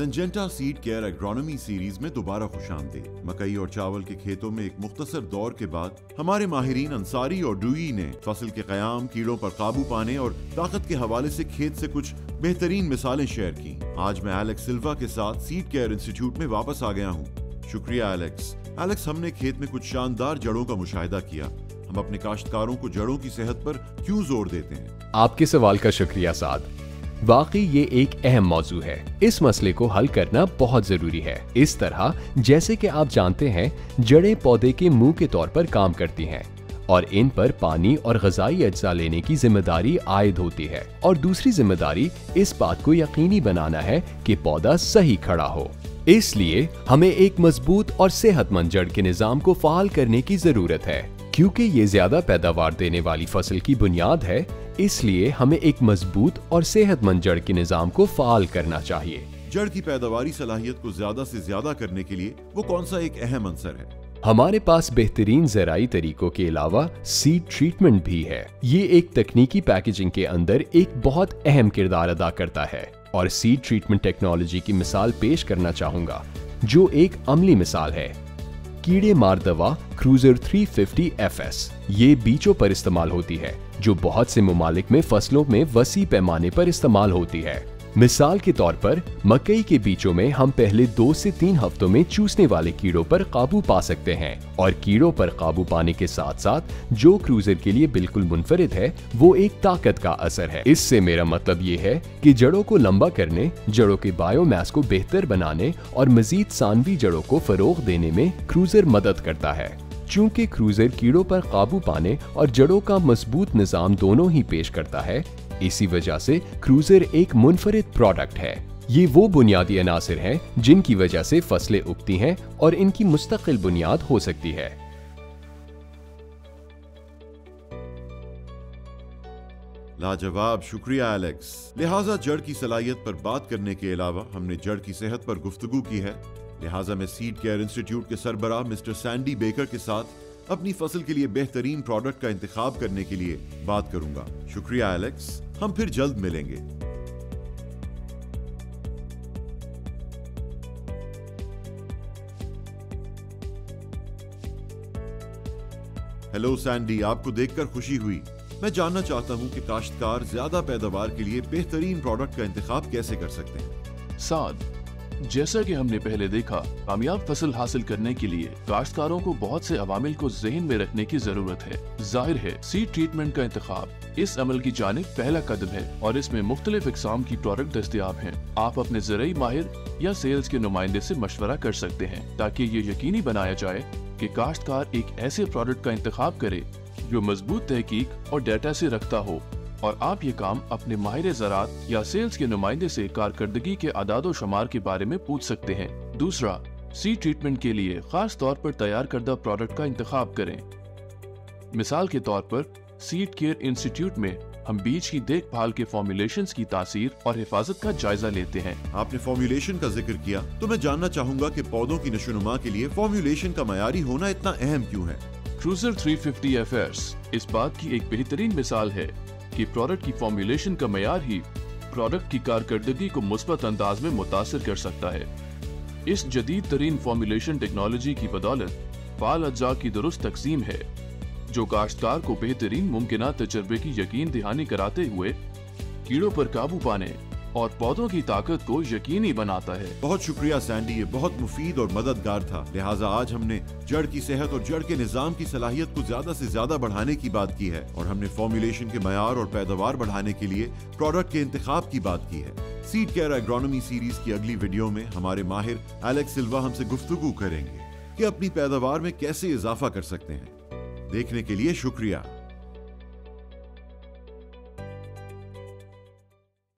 Syngenta seed care agronomy series में दोबारा खुशामदीद। मकई और चावल के खेतों में एक मुख्तसर दौर के बाद हमारे माहिरीन अंसारी और डुई ने फसल के क़याम, कीड़ों पर काबू पाने और ताकत के हवाले से खेत से कुछ बेहतरीन मिसालें शेयर की। आज मैं एलेक्स सिल्वा के साथ सीड केयर इंस्टीट्यूट में वापस आ गया हूँ। शुक्रिया एलेक्स, हमने खेत में कुछ शानदार जड़ों का मुशाहिदा किया। हम अपने काश्तकारों को जड़ों की सेहत पर क्यों जोर देते हैं? आपके सवाल का शुक्रिया साद। वाकई ये एक अहम मौजू है। इस मसले को हल करना बहुत जरूरी है। इस तरह जैसे कि आप जानते हैं, जड़ें पौधे के मुंह के तौर पर काम करती हैं और इन पर पानी और ग़िज़ाई अज्जा लेने की जिम्मेदारी आयद होती है, और दूसरी जिम्मेदारी इस बात को यकीनी बनाना है कि पौधा सही खड़ा हो। इसलिए हमें एक मजबूत और सेहतमंद जड़ के निज़ाम को फ़ाल करने की जरूरत है। क्योंकि ये ज्यादा पैदावार देने वाली फसल की बुनियाद है, इसलिए हमें एक मजबूत और सेहतमंद जड़ के निज़ाम को फ़ाल करना चाहिए। जड़ की पैदावारी सलाहियत को ज्यादा से ज्यादा करने के लिए वो कौन सा एक अहम अंसर है? हमारे पास बेहतरीन ज़राई तरीकों के अलावा सीड ट्रीटमेंट भी है। ये एक तकनीकी पैकेजिंग के अंदर एक बहुत अहम किरदार अदा करता है, और सीड ट्रीटमेंट टेक्नोलॉजी की मिसाल पेश करना चाहूंगा, जो एक अमली मिसाल है। कीड़े मार दवा क्रूजर 350 FS ये बीजों पर इस्तेमाल होती है, जो बहुत से ममालिक में फसलों में वसी पैमाने पर इस्तेमाल होती है। मिसाल के तौर पर मकई के बीजों में हम पहले 2 से 3 हफ्तों में चूसने वाले कीड़ों पर काबू पा सकते हैं, और कीड़ों पर काबू पाने के साथ साथ जो क्रूजर के लिए बिल्कुल मुनफरिद है, वो एक ताकत का असर है। इससे मेरा मतलब ये है कि जड़ों को लंबा करने, जड़ों के बायोमास को बेहतर बनाने और मजीद सानवी जड़ों को फरोग देने में क्रूजर मदद करता है। चूंकि क्रूजर कीड़ों पर काबू पाने और जड़ों का मजबूत निज़ाम दोनों ही पेश करता है, इसी वजह से क्रूजर एक मुनफरिद प्रोडक्ट है। ये वो बुनियादी अनासिर हैं जिनकी वजह से फसलें उगती हैं और इनकी मुस्तकिल बुनियाद हो सकती है। लाजवाब, शुक्रिया एलेक्स। लिहाजा जड़ की सलाहियत पर बात करने के अलावा हमने जड़ की सेहत पर गुफ्तगू की है। लिहाजा मैं सीड केयर इंस्टीट्यूट के सरबराह मिस्टर सैंडी बेकर के साथ अपनी फसल के लिए बेहतरीन प्रोडक्ट का इंतखाब करने के लिए बात करूंगा। शुक्रिया एलेक्स, हम फिर जल्द मिलेंगे। हेलो सैंडी, आपको देखकर खुशी हुई। मैं जानना चाहता हूं कि काश्तकार ज्यादा पैदावार के लिए बेहतरीन प्रोडक्ट का इंतखाब कैसे कर सकते हैं? साद, जैसा कि हमने पहले देखा, कामयाब फसल हासिल करने के लिए काश्तकारों को बहुत से अवामिल को ज़हन में रखने की जरूरत है। जाहिर है, सीड ट्रीटमेंट का इंतखाब इस अमल की जानिब पहला कदम है, और इसमें मुख्तलिफ इकसाम की प्रोडक्ट दस्तयाब हैं। आप अपने ज़राई माहिर या सेल्स के नुमाइंदे से मशवरा कर सकते हैं, ताकि ये यकीनी बनाया जाए कि काश्तकार एक ऐसे प्रोडक्ट का इंतखाब करे जो मजबूत तहकीक और डाटा से रखता हो, और आप ये काम अपने माहिर ज़राअत या सेल्स के नुमाइंदे से कारकर्दगी के आदादो शुमार के बारे में पूछ सकते हैं। दूसरा, सीड ट्रीटमेंट के लिए खास तौर पर तैयार करदा प्रोडक्ट का इंतखाब करें। मिसाल के तौर पर सीड केयर इंस्टीट्यूट में हम बीज की देखभाल के फॉर्मुलेशंस की तासीर और हिफाजत का जायजा लेते हैं। आपने फॉर्मुलेशन का जिक्र किया, तो मैं जानना चाहूंगा कि पौधों की नशोनुमा के लिए फॉर्मुलेशन का मयारी होना इतना अहम क्यों है? क्रूजर 350 FS इस बात की एक बेहतरीन मिसाल है कि प्रोडक्ट की फॉर्मुलेशन का मयार ही प्रोडक्ट की कारकर्दगी को मुस्बत अंदाज में मुतासिर कर सकता है। इस जदीद तरीन फॉर्मुलेशन टेक्नोलॉजी की बदौलत फाल अज्जा की दुरुस्त तकसीम है, जो काश्तकार को बेहतरीन मुमकिन तजर्बे की यकीन दहानी कराते हुए कीड़ों पर काबू पाने और पौधों की ताकत को यकीनी बनाता है। बहुत शुक्रिया सैंडी, ये बहुत मुफीद और मददगार था। लिहाजा आज हमने जड़ की सेहत और जड़ के निजाम की सलाहियत को ज्यादा से ज्यादा बढ़ाने की बात की है, और हमने फॉर्मुलेशन के मयार और पैदावार बढ़ाने के लिए प्रोडक्ट के इंतखाब की बात की है। सीड केयर एग्रोनॉमी सीरीज की अगली वीडियो में हमारे माहिर एलेक्स सिल्वा हमसे गुफ्तगू करेंगे कि अपनी पैदावार में कैसे इजाफा कर सकते हैं। देखने के लिए शुक्रिया।